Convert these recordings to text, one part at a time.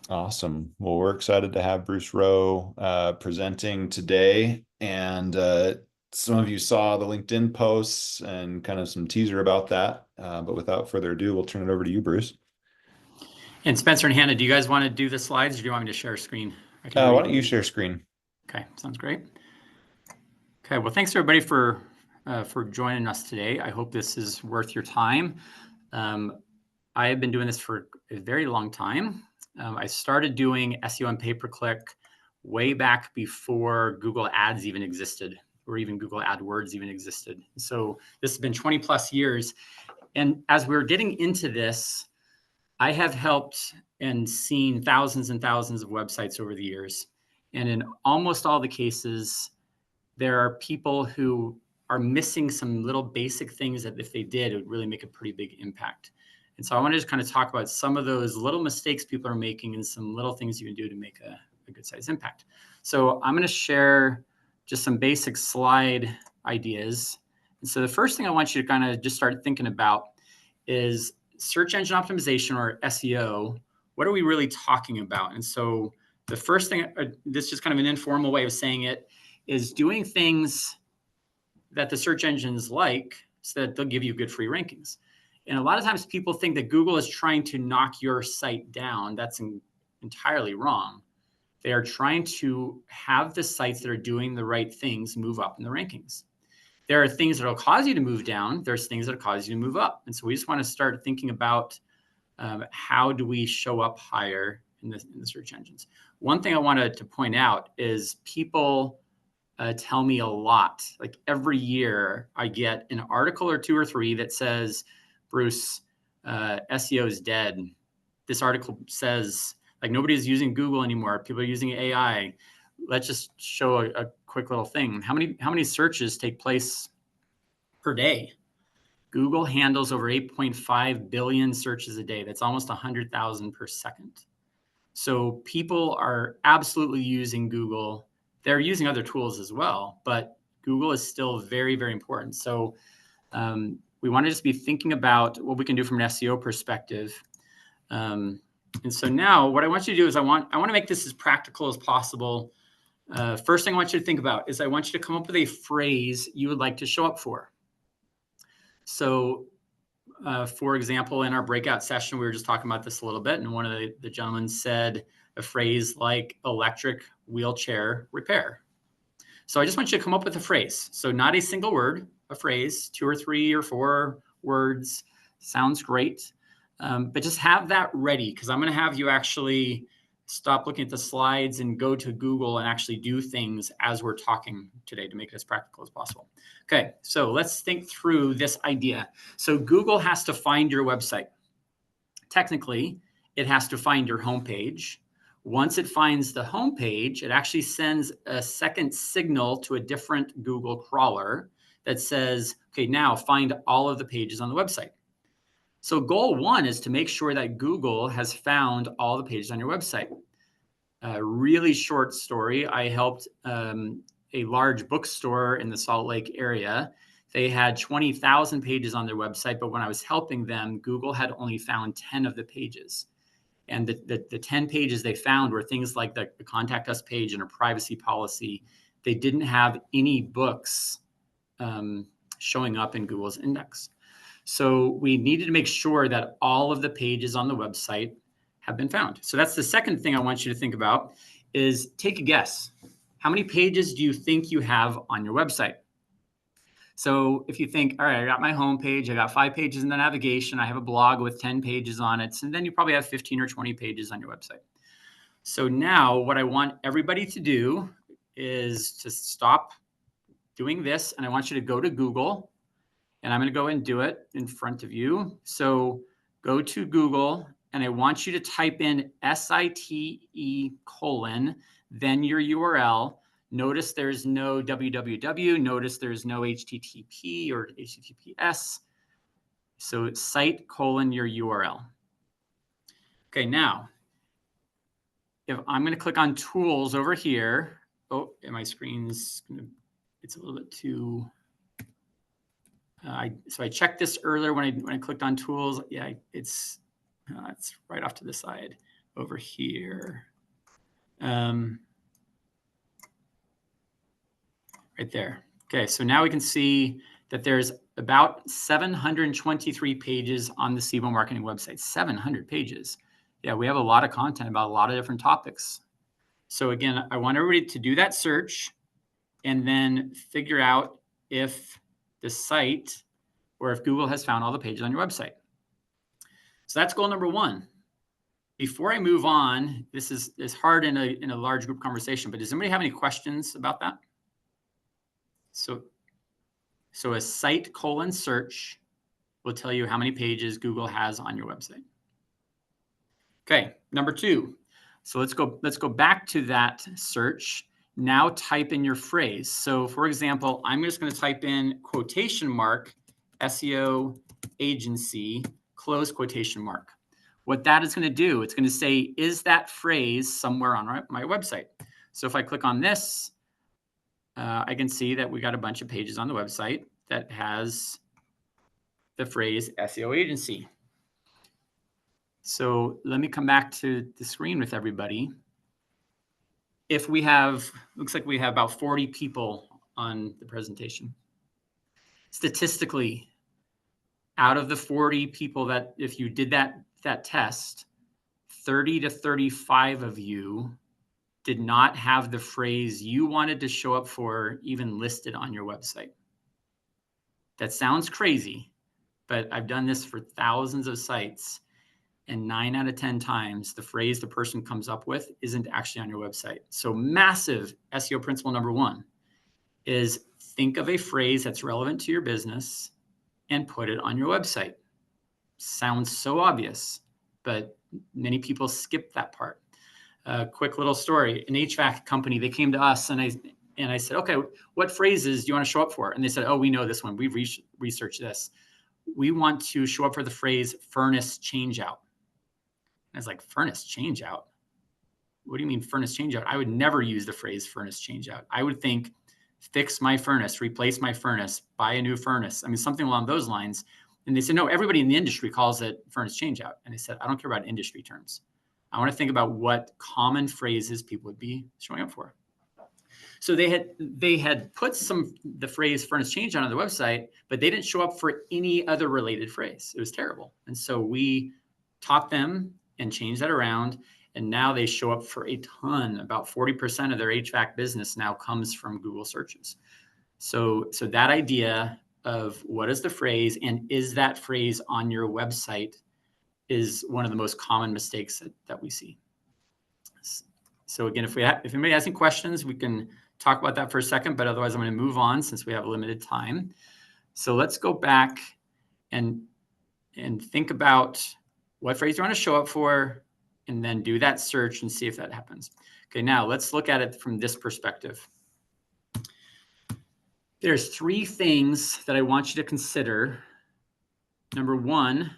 Awesome. Well, we're excited to have Bruce Rowe presenting today. And some of you saw the LinkedIn posts and kind of some teaser about that. But without further ado, we'll turn it over to you, Bruce. And Spencer and Hannah, do you guys want to do the slides or do you want me to share a screen? I can Why read. don't you share screen? Okay, sounds great. Okay, well, thanks everybody for joining us today. I hope this is worth your time. I have been doing this for a very long time. I started doing SEO and pay-per-click way back before Google Ads even existed, or even Google AdWords even existed. So this has been 20 plus years. And as we're getting into this, I have helped and seen thousands and thousands of websites over the years. And in almost all the cases, there are people who are missing some little basic things that if they did, it would really make a pretty big impact. And so I want to just kind of talk about some of those little mistakes people are making and some little things you can do to make a good size impact. So I'm going to share just some basic slide ideas. And so the first thing I want you to kind of just start thinking about is search engine optimization, or SEO. What are we really talking about? And so the first thing, this is just kind of an informal way of saying it, is doing things that the search engines like so that they'll give you good free rankings. And a lot of times people think that Google is trying to knock your site down. That's entirely wrong. They are trying to have the sites that are doing the right things move up in the rankings. There are things that will cause you to move down. There's things that will cause you to move up. And so we just want to start thinking about how do we show up higher in the search engines. One thing I wanted to point out is people tell me a lot. Like every year I get an article or two or three that says, Bruce, SEO is dead. This article says like nobody's using Google anymore. People are using AI. Let's just show a quick little thing. How many searches take place per day? Google handles over 8.5 billion searches a day. That's almost 100,000 per second. So people are absolutely using Google. They're using other tools as well, but Google is still very, very important. So we want to just be thinking about what we can do from an SEO perspective. And so now what I want you to do is I want to make this as practical as possible. First thing I want you to think about is I want you to come up with a phrase you would like to show up for. So for example, in our breakout session, we were just talking about this a little bit, and one of the gentlemen said a phrase like electric wheelchair repair. So I just want you to come up with a phrase. So not a single word, a phrase, 2 or 3 or 4 words. Sounds great. But just have that ready, because I'm going to have you actually stop looking at the slides and go to Google and actually do things as we're talking today to make it as practical as possible. Okay, so let's think through this idea. So Google has to find your website. Technically, it has to find your homepage. Once it finds the homepage, it actually sends a second signal to a different Google crawler that says, okay, now find all of the pages on the website. So goal 1 is to make sure that Google has found all the pages on your website. A really short story. I helped a large bookstore in the Salt Lake area. They had 20,000 pages on their website, but when I was helping them, Google had only found 10 of the pages. And the 10 pages they found were things like the contact us page and a privacy policy. They didn't have any books showing up in Google's index. So we needed to make sure that all of the pages on the website have been found. So that's the second thing I want you to think about is take a guess. How many pages do you think you have on your website? So if you think, all right, I got my home page, I got 5 pages in the navigation, I have a blog with 10 pages on it, and then you probably have 15 or 20 pages on your website. So now what I want everybody to do is to stop doing this, and I want you to go to Google, and I'm going to go and do it in front of you. So go to Google, and I want you to type in SITE colon, then your URL. Notice there's no www. Notice there's no HTTP or HTTPS. So it's site colon your URL. Okay, now, if I'm going to click on tools over here. Oh, and my screen's it's a little bit too. So I checked this earlier when I clicked on tools. Yeah, it's right off to the side. over here. Right there. Okay, so now we can see that there's about 723 pages on the SEO marketing website. 700 pages. Yeah, we have a lot of content about a lot of different topics. So again, I want everybody to do that search and then figure out if the site or if Google has found all the pages on your website. So that's goal number one. Before I move on, this is hard in a large group conversation, but does anybody have any questions about that? So a site :search will tell you how many pages Google has on your website. Okay, number two. So let's go back to that search. Now type in your phrase. So for example, I'm just going to type in quotation mark SEO agency, close quotation mark. What that is going to do, it's going to say, is that phrase somewhere on my website? So if I click on this, I can see that we got a bunch of pages on the website that has the phrase SEO agency. So let me come back to the screen with everybody. If we have, looks like we have about 40 people on the presentation. Statistically, out of the 40 people that, if you did that test, 30 to 35 of you did not have the phrase you wanted to show up for even listed on your website. That sounds crazy, but I've done this for thousands of sites, and 9 out of 10 times the phrase the person comes up with isn't actually on your website. So massive SEO principle number one is think of a phrase that's relevant to your business and put it on your website. Sounds so obvious, but many people skip that part. Quick little story. An HVAC company, they came to us and I said, okay, what phrases do you want to show up for? And they said, oh, we know this one. We've researched this. We want to show up for the phrase furnace changeout. And I was like, furnace changeout? What do you mean furnace changeout? I would never use the phrase furnace changeout. I would think fix my furnace, replace my furnace, buy a new furnace. I mean, something along those lines. And they said, no, everybody in the industry calls it furnace changeout. And I said, I don't care about industry terms. I want to think about what common phrases people would be showing up for. So they had put the phrase furnace changeout on their website, but they didn't show up for any other related phrase. It was terrible. And so we taught them and changed that around. And now they show up for a ton. About 40% of their HVAC business now comes from Google searches. So that idea of what is the phrase and is that phrase on your website is one of the most common mistakes that we see. So again, if anybody has any questions, we can talk about that for a second, but otherwise I'm going to move on since we have limited time. So let's go back and think about what phrase you want to show up for, and then do that search and see if that happens. Okay, now let's look at it from this perspective. There's 3 things that I want you to consider. Number one,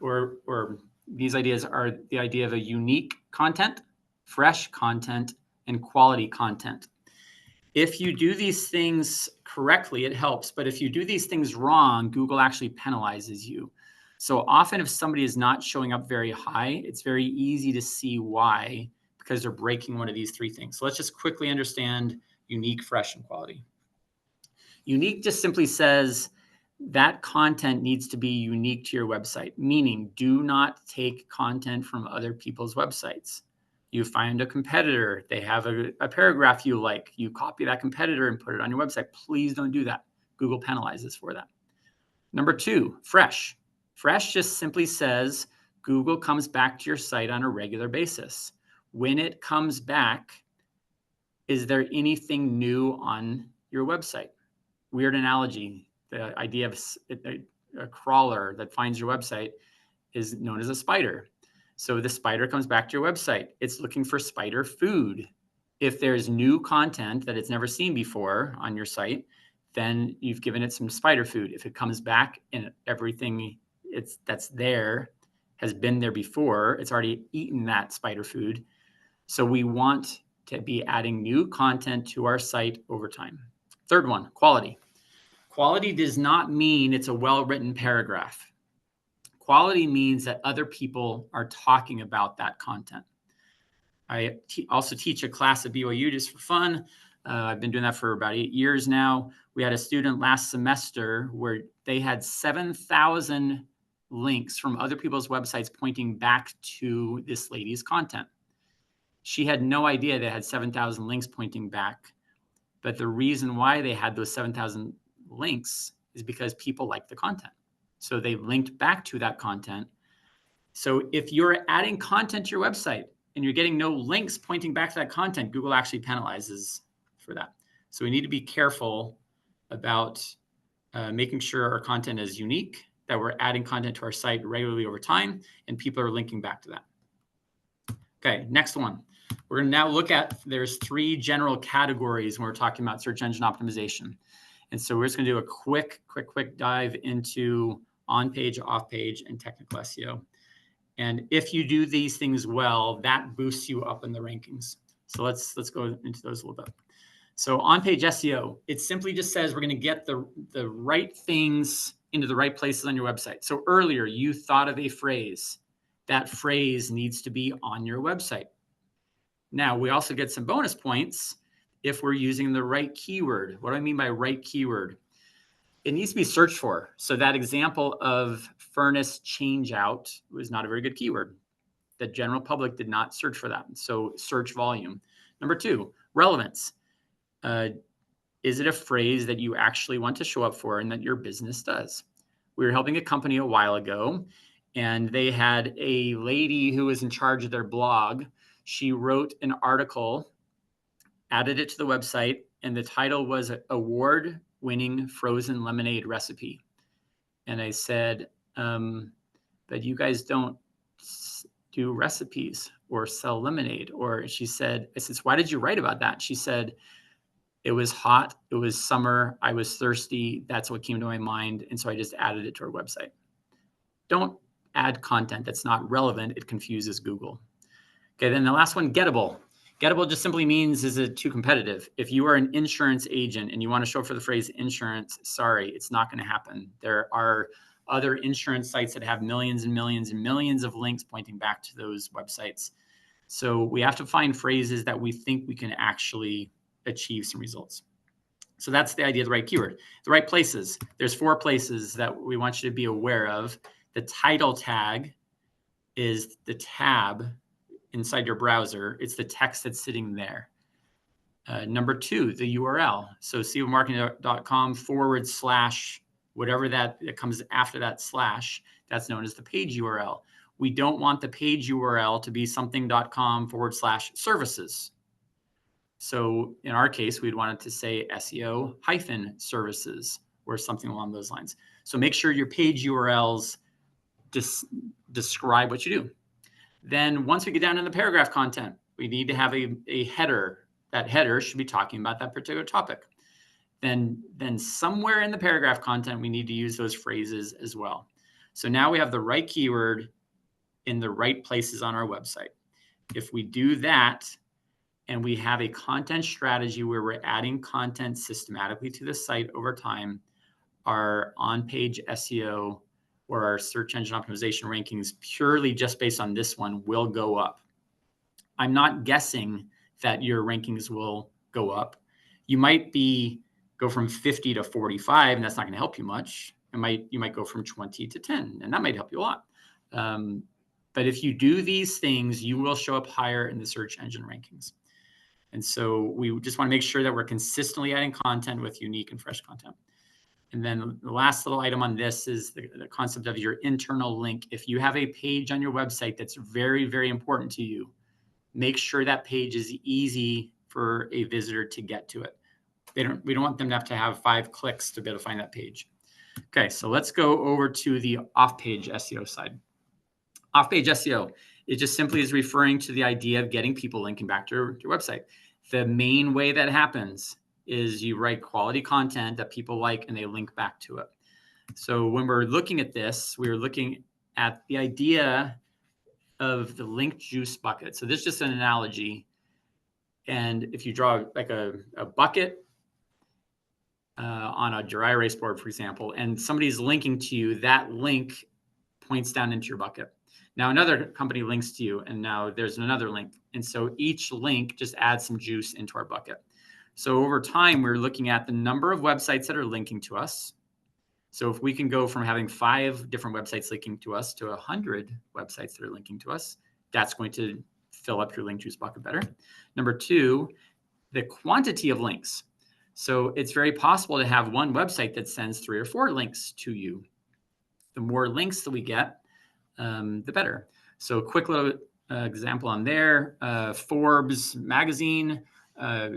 or these ideas are the idea of a unique content, fresh content, and quality content. If you do these things correctly, it helps. But if you do these things wrong, Google actually penalizes you. So often if somebody is not showing up very high, it's very easy to see why, because they're breaking one of these 3 things. So let's just quickly understand unique, fresh, and quality. Unique just simply says that content needs to be unique to your website, meaning do not take content from other people's websites. You find a competitor, they have a paragraph you like, you copy that competitor and put it on your website. Please don't do that. Google penalizes for that. Number 2, fresh. Fresh just simply says Google comes back to your site on a regular basis. When it comes back, is there anything new on your website? Weird analogy. The idea of a crawler that finds your website is known as a spider. So the spider comes back to your website. It's looking for spider food. If there's new content that it's never seen before on your site, then you've given it some spider food. If it comes back and everything that's there has been there before, it's already eaten that spider food. So we want to be adding new content to our site over time. Third one, quality. Quality does not mean it's a well-written paragraph. Quality means that other people are talking about that content. I also teach a class at BYU just for fun. I've been doing that for about 8 years now. We had a student last semester where they had 7,000 links from other people's websites pointing back to this lady's content. She had no idea they had 7,000 links pointing back. But the reason why they had those 7,000 links is because people liked the content. So they linked back to that content. So if you're adding content to your website and you're getting no links pointing back to that content, Google actually penalizes for that. So we need to be careful about making sure our content is unique, that we're adding content to our site regularly over time, and people are linking back to that. Okay, next one. We're going to now look at, there's 3 general categories when we're talking about search engine optimization. And so we're just going to do a quick dive into on-page, off-page, and technical SEO. And if you do these things well, that boosts you up in the rankings. So let's go into those a little bit. So on-page SEO, it simply just says we're going to get the right things into the right places on your website. So earlier you thought of a phrase. That phrase needs to be on your website. Now we also get some bonus points if we're using the right keyword. What do I mean by right keyword? It needs to be searched for. So that example of furnace changeout was not a very good keyword. The general public did not search for that. So search volume. Number 2, relevance. Is it a phrase that you actually want to show up for and that your business does? We were helping a company a while ago, and they had a lady who was in charge of their blog. She wrote an article, added it to the website, and the title was Award-Winning Frozen Lemonade Recipe. And I said, but you guys don't do recipes or sell lemonade. Or she said, I said, why did you write about that? She said, it was hot. It was summer. I was thirsty. That's what came to my mind. And so I just added it to our website. Don't add content that's not relevant. It confuses Google. Okay, then the last one, gettable. Gettable just simply means, is it too competitive? If you are an insurance agent and you want to show for the phrase insurance, sorry, it's not going to happen. There are other insurance sites that have millions and millions and millions of links pointing back to those websites. So we have to find phrases that we think we can actually achieve some results. So that's the idea of the right keyword. The right places. There's 4 places that we want you to be aware of. The title tag is the tab inside your browser. It's the text that's sitting there. Number 2, the URL. So SEOmarketing.com/ whatever that comes after that slash, that's known as the page URL. We don't want the page URL to be something.com/services. So in our case, we'd want it to say SEO-services or something along those lines. So make sure your page URLs describe what you do. Then once we get down in the paragraph content, we need to have a header. That header should be talking about that particular topic. Then somewhere in the paragraph content, we need to use those phrases as well. So now we have the right keyword in the right places on our website. If we do that, and we have a content strategy where we're adding content systematically to the site over time, our on-page SEO or our search engine optimization rankings purely just based on this one will go up. I'm not guessing that your rankings will go up. You might go from 50 to 45, and that's not going to help you much. You might go from 20 to 10, and that might help you a lot. But if you do these things, you will show up higher in the search engine rankings. And so we just want to make sure that we're consistently adding content with unique and fresh content. And then the last little item on this is the concept of your internal link. If you have a page on your website that's very, very important to you, make sure that page is easy for a visitor to get to it. We don't want them to have 5 clicks to be able to find that page. Okay, so let's go over to the off-page SEO side. Off-page SEO, it just simply is referring to the idea of getting people linking back to your website. The main way that happens is you write quality content that people like and they link back to it. So when we're looking at this, we're looking at the idea of the link juice bucket. So this is just an analogy. And if you draw like a bucket on a dry erase board, for example, and somebody's linking to you, that link points down into your bucket. Now another company links to you, and now there's another link. And so each link just adds some juice into our bucket. So over time, we're looking at the number of websites that are linking to us. So if we can go from having 5 different websites linking to us to 100 websites that are linking to us, that's going to fill up your link juice bucket better. Number 2, the quantity of links. So it's very possible to have one website that sends 3 or 4 links to you. The more links that we get, the better. So a quick little example on there. Forbes magazine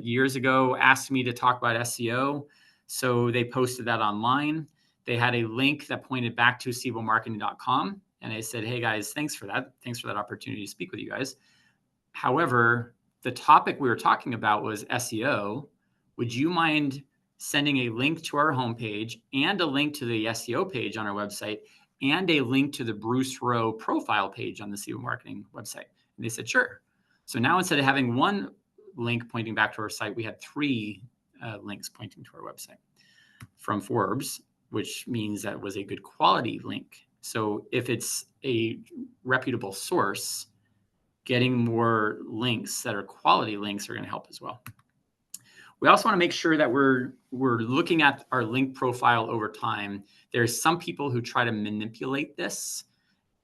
years ago asked me to talk about SEO. So they posted that online. They had a link that pointed back to SIBOmarketing.com. And I said, hey guys, thanks for that. Thanks for that opportunity to speak with you guys. However, the topic we were talking about was SEO. Would you mind sending a link to our homepage and a link to the SEO page on our website and a link to the Bruce Rowe profile page on the SEO marketing website? And they said, sure. So now instead of having one link pointing back to our site, we had 3 links pointing to our website from Forbes, which means that was a good quality link. So if it's a reputable source, getting more links that are quality links are going to help as well. We also want to make sure that we're looking at our link profile over time. There's some people who try to manipulate this,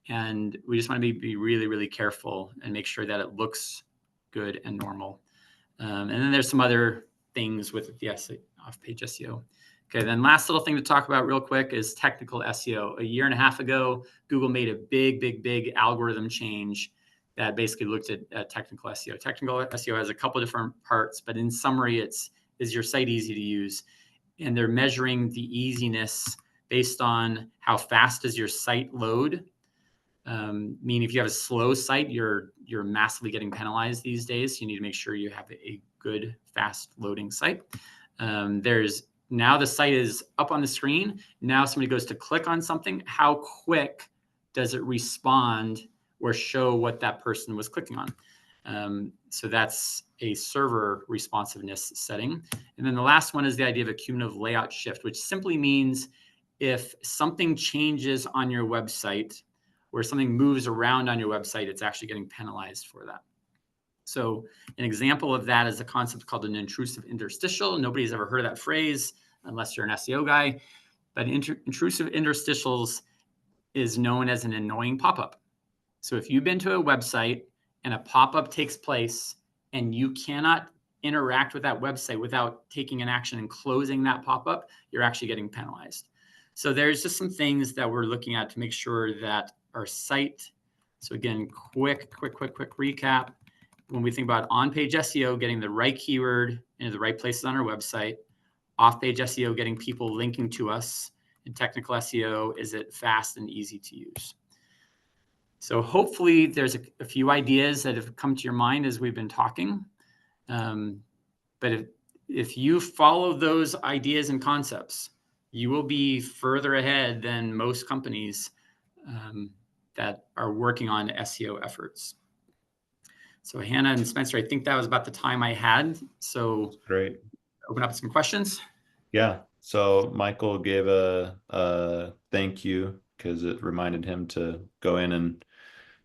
and we just want to be really, really careful and make sure that it looks good and normal. And then there's some other things with the off-page SEO. Okay, then last little thing to talk about real quick is technical SEO. A year and a half ago, Google made a big algorithm change that basically looked at technical SEO. Technical SEO has a couple of different parts, but in summary, is your site easy to use? And they're measuring the easiness based on how fast does your site load. Meaning if you have a slow site, you're massively getting penalized these days. You need to make sure you have a good, fast loading site. Now the site is up on the screen. Now somebody goes to click on something. How quick does it respond or show what that person was clicking on? So that's a server responsiveness setting. And then the last one is the idea of a cumulative layout shift, which simply means if something changes on your website or something moves around on your website, it's actually getting penalized for that. So an example of that is a concept called an intrusive interstitial. Nobody's ever heard of that phrase unless you're an SEO guy. But intrusive interstitials is known as an annoying pop-up. So if you've been to a website and a pop-up takes place and you cannot interact with that website without taking an action and closing that pop-up, you're actually getting penalized. So there's just some things that we're looking at to make sure that our site, so again, quick recap. When we think about on-page SEO, getting the right keyword into the right places on our website, off-page SEO, getting people linking to us, and technical SEO, is it fast and easy to use? So hopefully there's a few ideas that have come to your mind as we've been talking. But if you follow those ideas and concepts, you will be further ahead than most companies that are working on SEO efforts. So Hannah and Spencer, I think that was about the time I had. So great. Open up some questions. Yeah. So Michael gave a thank you because it reminded him to go in and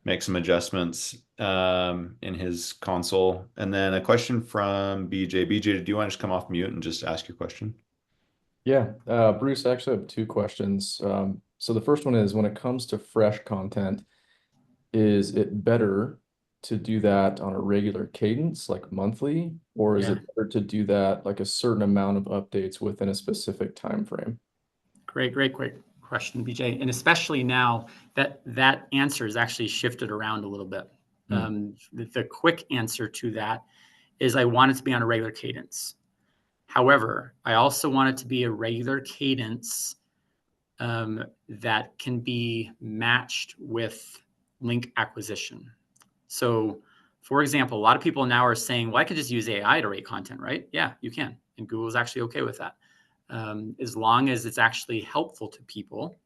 make some adjustments in his console. And then a question from BJ. BJ, do you want to just come off mute and just ask your question? Yeah, Bruce, I actually have 2 questions. So the first one is, when it comes to fresh content, is it better to do that on a regular cadence, like monthly, or is it better to do that like a certain amount of updates within a specific time frame? Great question, BJ. And especially now that answer is actually shifted around a little bit. The quick answer to that is I want it to be on a regular cadence. However, I also want it to be a regular cadence that can be matched with link acquisition. So, for example, a lot of people now are saying, well, I could just use AI to rate content, right? Yeah, you can. And Google's actually okay with that. As long as it's actually helpful to people.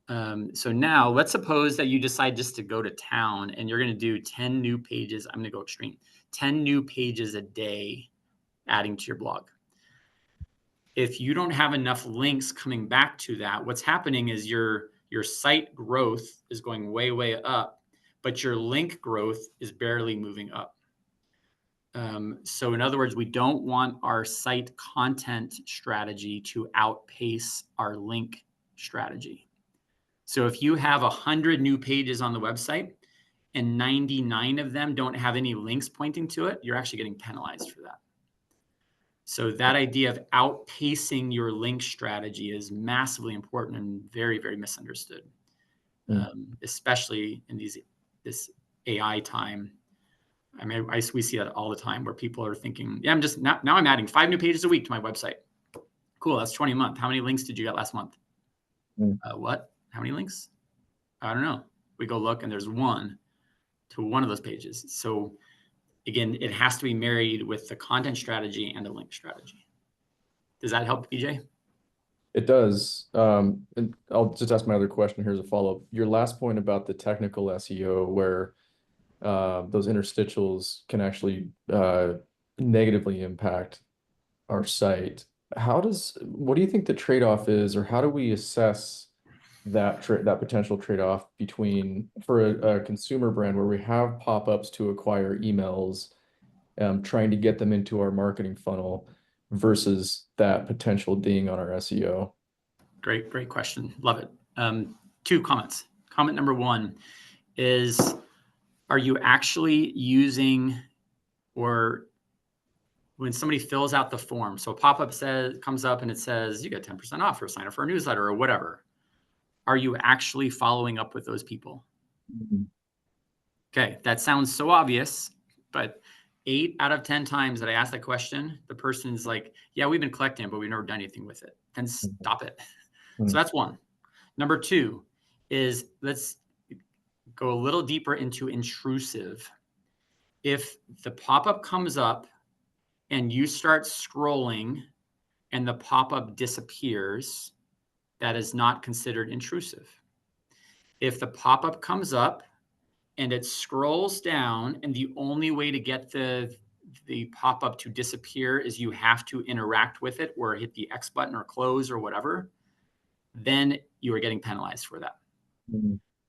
So now let's suppose that you decide just to go to town and you're going to do 10 new pages. I'm going to go extreme, 10 new pages a day adding to your blog. If you don't have enough links coming back to that, what's happening is you're Your site growth is going way, way up, but your link growth is barely moving up. So in other words, we don't want our site content strategy to outpace our link strategy. So if you have 100 new pages on the website and 99 of them don't have any links pointing to it, you're actually getting penalized for that. So that idea of outpacing your link strategy is massively important and very, very misunderstood, especially in this AI time. I mean, we see that all the time where people are thinking, yeah, now I'm adding 5 new pages a week to my website. Cool, that's 20 a month. How many links did you get last month? What? How many links? I don't know. We go look and there's 1 to one of those pages. So again, it has to be married with the content strategy and the link strategy. Does that help, BJ? It does. And I'll just ask my other question here as a follow-up. Your last point about the technical SEO, where those interstitials can actually negatively impact our site. What do you think the trade-off is, or how do we assess that potential trade-off between, for a consumer brand where we have pop-ups to acquire emails, trying to get them into our marketing funnel versus that potential ding on our SEO? Great question. Love it. 2 comments. Comment number 1 is, are you actually using, or when somebody fills out the form, so a pop-up comes up and it says, you get 10% off or sign up for a newsletter or whatever. Are you actually following up with those people? Okay, that sounds so obvious, but 8 out of 10 times that I ask that question, the person's like, yeah, we've been collecting it, but we've never done anything with it. Then stop it. So that's 1. Number 2 is, let's go a little deeper into intrusive. If the pop-up comes up and you start scrolling and the pop-up disappears, that is not considered intrusive. If the pop-up comes up and it scrolls down and the only way to get the pop-up to disappear is you have to interact with it or hit the X button or close or whatever, then you are getting penalized for that.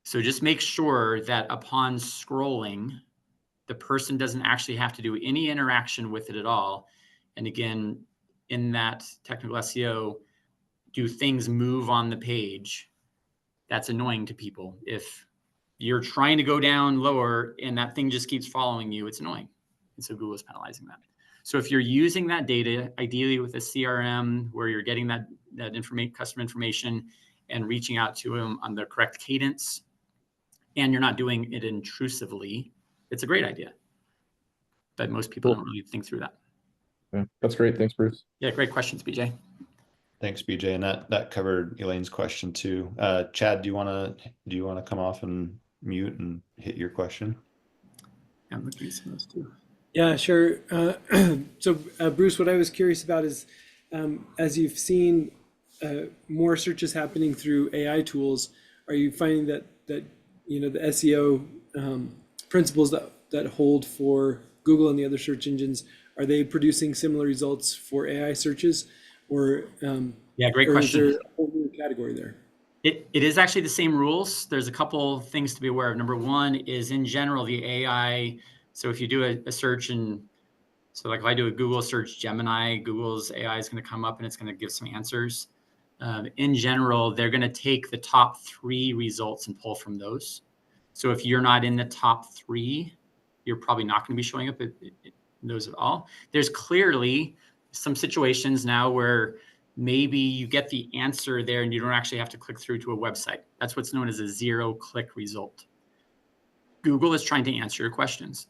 So just make sure that upon scrolling, the person doesn't actually have to do any interaction with it at all. And again, in that technical SEO, do things move on the page? That's annoying to people. If you're trying to go down lower and that thing just keeps following you, it's annoying. And so Google is penalizing that. So if you're using that data, ideally with a CRM where you're getting that customer information and reaching out to them on the correct cadence, and you're not doing it intrusively, it's a great idea. But most people don't really think through that. Yeah, that's great. Thanks, Bruce. Yeah, great questions, BJ. Thanks, BJ. And that covered Elaine's question too. Chad, do you want to come off and mute and hit your question? Yeah, I'm looking at some of those too. Yeah, sure. So Bruce, what I was curious about is, as you've seen more searches happening through AI tools, are you finding that the SEO principles that hold for Google and the other search engines, are they producing similar results for AI searches, or yeah, great question. Is there a whole new category there? It is actually the same rules. There's a couple things to be aware of. Number 1 is, in general, the AI. So if you do a search, and so like if I do a Google search Gemini, Google's AI is going to come up and it's going to give some answers. In general, they're going to take the top 3 results and pull from those. So if you're not in the top 3, you're probably not going to be showing up in those at all. There's clearly some situations now where maybe you get the answer there and you don't actually have to click through to a website. That's what's known as a 0-click result. Google is trying to answer your questions.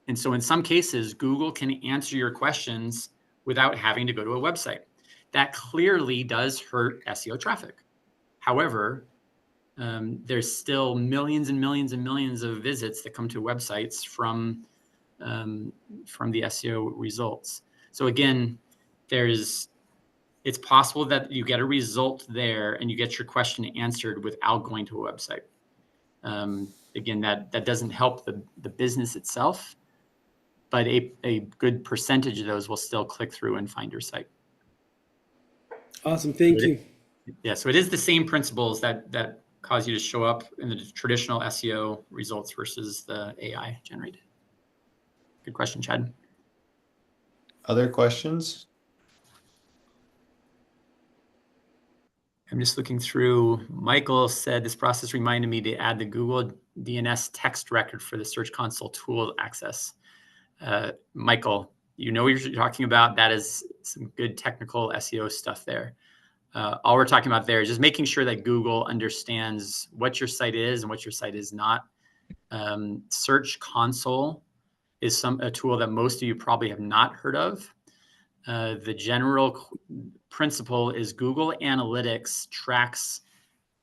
And so in some cases, Google can answer your questions without having to go to a website. That clearly does hurt SEO traffic. However, there's still millions and millions and millions of visits that come to websites from the SEO results. So again, it's possible that you get a result there and you get your question answered without going to a website. Again, that doesn't help the business itself, but a good percentage of those will still click through and find your site. Awesome, thank you. Yeah, so it is the same principles that cause you to show up in the traditional SEO results versus the AI generated? Good question, Chad. Other questions? I'm just looking through. Michael said this process reminded me to add the Google DNS text record for the Search Console tool access. Michael, you know what you're talking about. That is some good technical SEO stuff there. All we're talking about there is just making sure that Google understands what your site is and what your site is not. Search Console is a tool that most of you probably have not heard of. The general principle is Google Analytics tracks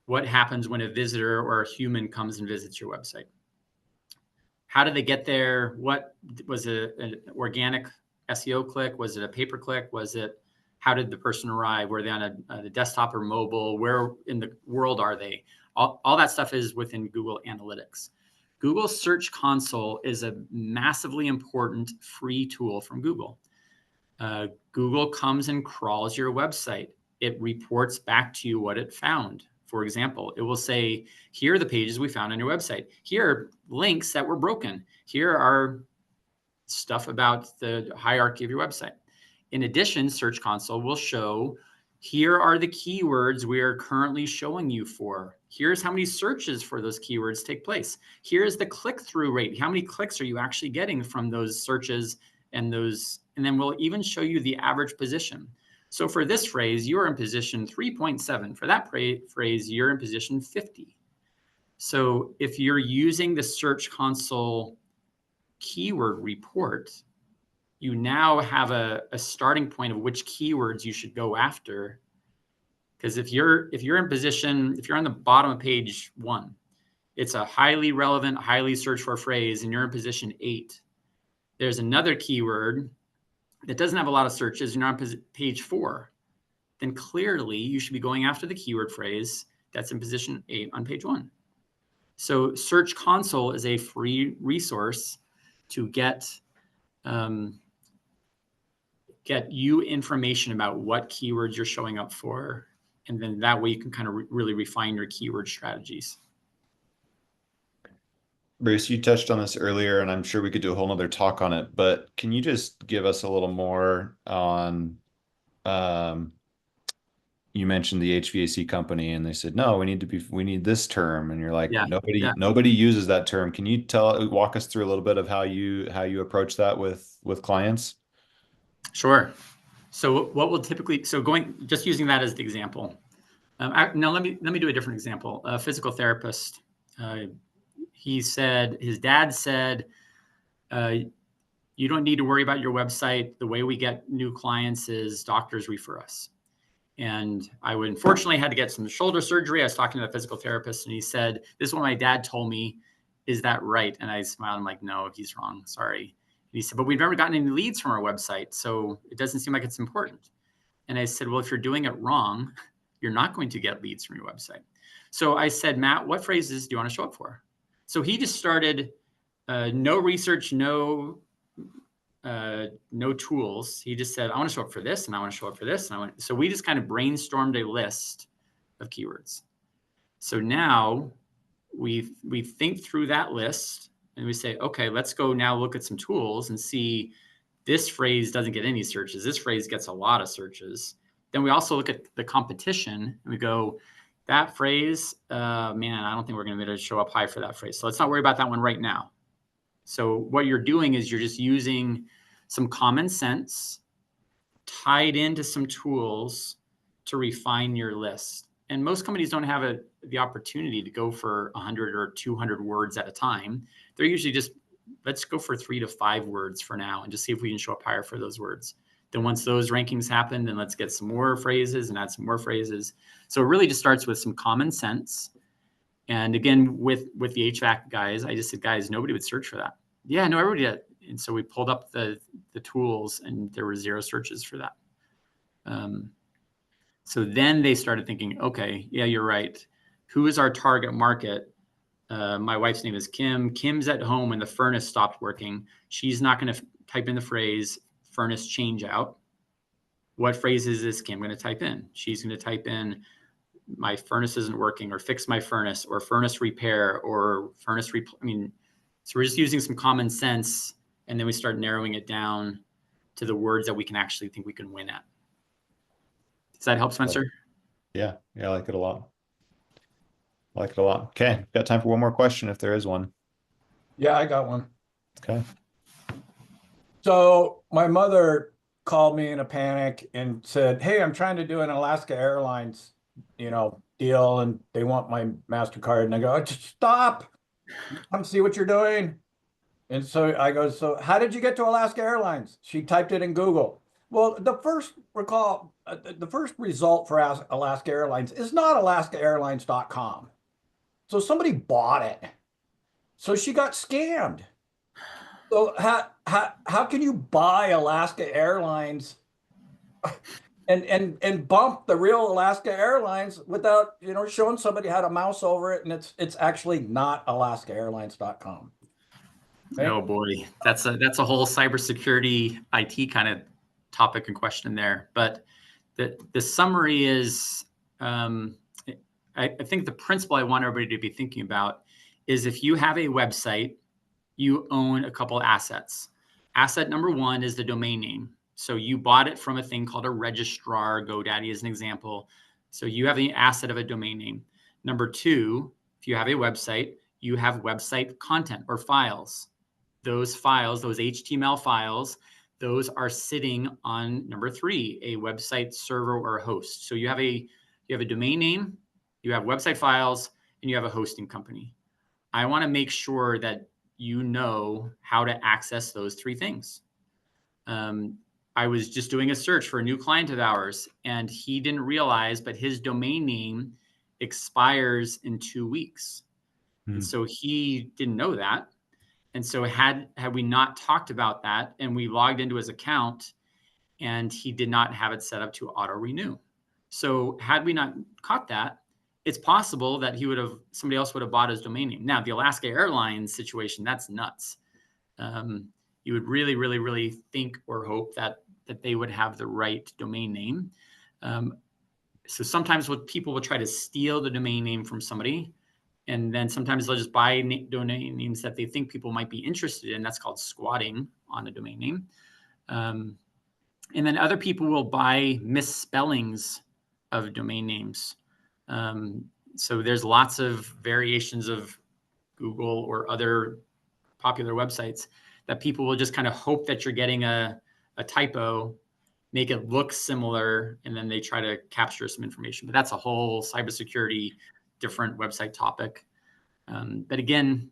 what happens when a visitor or a human comes and visits your website. How did they get there? What was it, an organic SEO click? Was it a pay-per-click? How did the person arrive? Were they on a desktop or mobile? Where in the world are they? All that stuff is within Google Analytics. Google Search Console is a massively important free tool from Google. Google comes and crawls your website. It reports back to you what it found. For example, it will say, here are the pages we found on your website. Here are links that were broken. Here are stuff about the hierarchy of your website. In addition, Search Console will show, here are the keywords we are currently showing you for. Here's how many searches for those keywords take place. Here's the click-through rate. How many clicks are you actually getting from those searches and then we'll even show you the average position. So for this phrase, you're in position 3.7. For that phrase, you're in position 50. So if you're using the Search Console keyword report, you now have a starting point of which keywords you should go after. Because if you're in position, if you're on the bottom of page 1, it's a highly relevant, highly searched for phrase, and you're in position 8. There's another keyword that doesn't have a lot of searches, and you're on page 4. Then clearly you should be going after the keyword phrase that's in position 8 on page 1. So Search Console is a free resource to get you information about what keywords you're showing up for. And then that way you can kind of really refine your keyword strategies. Bruce, you touched on this earlier, and I'm sure we could do a whole nother talk on it, but can you just give us a little more on, you mentioned the HVAC company and they said, no, we need this term. And you're like, nobody uses that term. Can you walk us through a little bit of how you approach that with clients? Sure. So what will typically, just using that as the example. Now let me do a different example. A physical therapist, his dad said, you don't need to worry about your website. The way we get new clients is doctors refer us. And I unfortunately had to get some shoulder surgery. I was talking to the physical therapist and he said, this is what my dad told me. Is that right? And I smiled. I'm like, no, he's wrong. Sorry. And he said, but we've never gotten any leads from our website. So it doesn't seem like it's important. And I said, well, if you're doing it wrong, you're not going to get leads from your website. So I said, Matt, what phrases do you want to show up for? So he just started, no research, no tools. He just said, I want to show up for this, and I want to show up for this. So we just kind of brainstormed a list of keywords. So now we think through that list and we say, okay, let's go now look at some tools and see this phrase doesn't get any searches. This phrase gets a lot of searches. Then we also look at the competition and we go, that phrase, man, I don't think we're going to be able to show up high for that phrase. So let's not worry about that one right now. So what you're doing is you're just using some common sense tied into some tools to refine your list. And most companies don't have the opportunity to go for 100 or 200 words at a time. They're usually just, let's go for 3 to 5 words for now and just see if we can show up higher for those words. Then once those rankings happen, then let's get some more phrases and add some more phrases. So it really just starts with some common sense. And again, with the HVAC guys, I just said, guys, nobody would search for that. Yeah, no, everybody did. And so we pulled up the tools and there were 0 searches for that. So then they started thinking, okay, yeah, you're right. Who is our target market? My wife's name is Kim. Kim's at home when the furnace stopped working. She's not going to type in the phrase furnace change out. What phrase is this Kim going to type in? She's going to type in my furnace isn't working, or fix my furnace, or furnace repair, or furnace so we're just using some common sense, and then we start narrowing it down to the words that we can actually think we can win at. Does that help, Spencer? Yeah, I like it a lot. I like it a lot. Okay, got time for one more question if there is one. Yeah, I got one. Okay. So my mother called me in a panic and said, "Hey, I'm trying to do an Alaska Airlines, deal, and they want my MasterCard." And I go, "Just stop. Come see what you're doing." And so I go, "So how did you get to Alaska Airlines?" She typed it in Google. Well, the first result for Alaska Airlines is not alaskaairlines.com. So somebody bought it. So she got scammed. So how can you buy Alaska Airlines and bump the real Alaska Airlines without showing somebody how to mouse over it, and it's actually not alaskaairlines.com. Okay? Oh boy, that's a whole cybersecurity IT kind of topic and question there. But the summary is, I think the principle I want everybody to be thinking about is, if you have a website, you own a couple assets. Asset number one is the domain name. So you bought it from a thing called a registrar. GoDaddy is an example. So you have the asset of a domain name. Number two, if you have a website, you have website content or files. Those files, those HTML files, those are sitting on number three, a website server or host. So you have a domain name, you have website files, and you have a hosting company. I want to make sure that you know how to access those three things. I was just doing a search for a new client of ours, and he didn't realize, but his domain name expires in 2 weeks. And so he didn't know that. And so had we not talked about that, and we logged into his account, and he did not have it set up to auto renew. So had we not caught that, it's possible that somebody else would have bought his domain name. Now, the Alaska Airlines situation, that's nuts. You would really, really, really think or hope that they would have the right domain name. So sometimes people will try to steal the domain name from somebody, and then sometimes they'll just buy domain names that they think people might be interested in. That's called squatting on a domain name. And then other people will buy misspellings of domain names. So there's lots of variations of Google or other popular websites that people will just kind of hope that you're getting a typo, make it look similar, and then they try to capture some information. But that's a whole cybersecurity, different website topic. But again,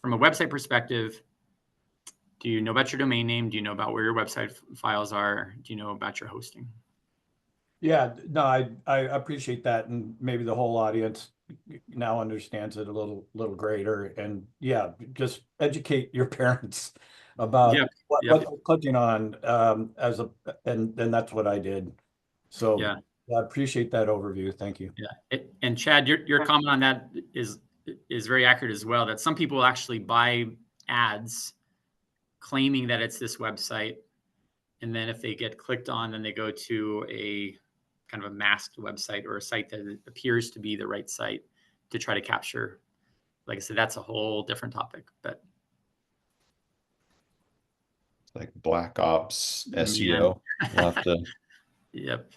from a website perspective, do you know about your domain name? Do you know about where your website files are? Do you know about your hosting? Yeah, no, I appreciate that, and maybe the whole audience now understands it a little greater. And yeah, just educate your parents about what they're clicking on, and that's what I did. So yeah, I appreciate that overview. Thank you. Yeah, and Chad, your comment on that is very accurate as well. That some people actually buy ads claiming that it's this website, and then if they get clicked on, then they go to a kind of a masked website or a site that appears to be the right site to try to capture. Like I said, that's a whole different topic. But It's like Black Ops SEO. We'll have to. Yep.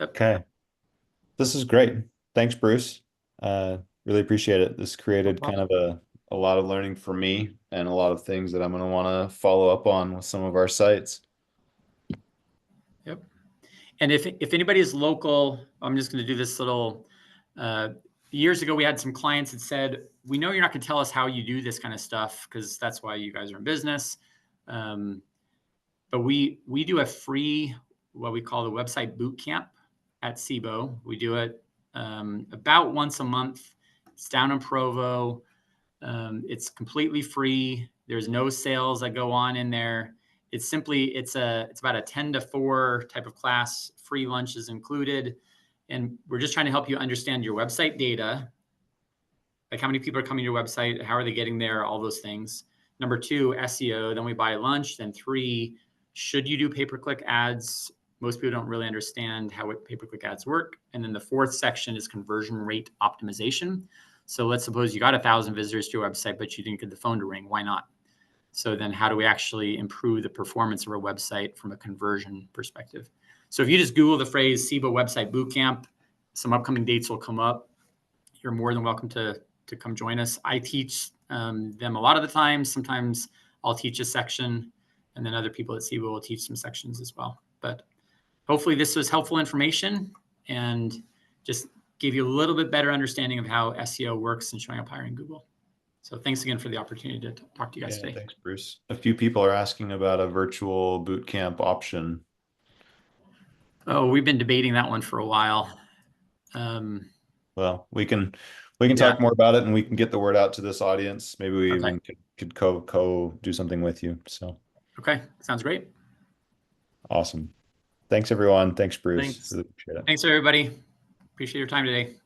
Okay. This is great. Thanks, Bruce. Really appreciate it. This created kind of a lot of learning for me, and a lot of things that I'm going to want to follow up on with some of our sites. Yep. And if anybody is local, I'm just going to do this little, years ago, we had some clients that said, "We know you're not going to tell us how you do this kind of stuff, because that's why you guys are in business. But we do a free, what we call the website boot camp at SIBO. We do it about once a month. It's down in Provo. It's completely free. There's no sales that go on in there. It's about a 10 to 4 type of class. Free lunch is included. And we're just trying to help you understand your website data. Like, how many people are coming to your website? How are they getting there? All those things. Number 2, SEO. Then we buy lunch. Then 3, should you do pay-per-click ads? Most people don't really understand how pay-per-click ads work. And then the fourth section is conversion rate optimization. So let's suppose you got 1,000 visitors to your website, but you didn't get the phone to ring. Why not? So then how do we actually improve the performance of our website from a conversion perspective? So if you just Google the phrase SEO website bootcamp, some upcoming dates will come up. You're more than welcome to come join us. I teach them a lot of the time. Sometimes I'll teach a section, and then other people at SEO will teach some sections as well. But hopefully this was helpful information and just gave you a little bit better understanding of how SEO works and showing up higher in Google. So thanks again for the opportunity to talk to you guys today. Thanks, Bruce. A few people are asking about a virtual bootcamp option. Oh, we've been debating that one for a while. Well, we can talk more about it, and we can get the word out to this audience. Maybe we even could co do something with you. So okay, sounds great. Awesome. Thanks everyone. Thanks, Bruce. Thanks. Really appreciate it. Thanks everybody. Appreciate your time today.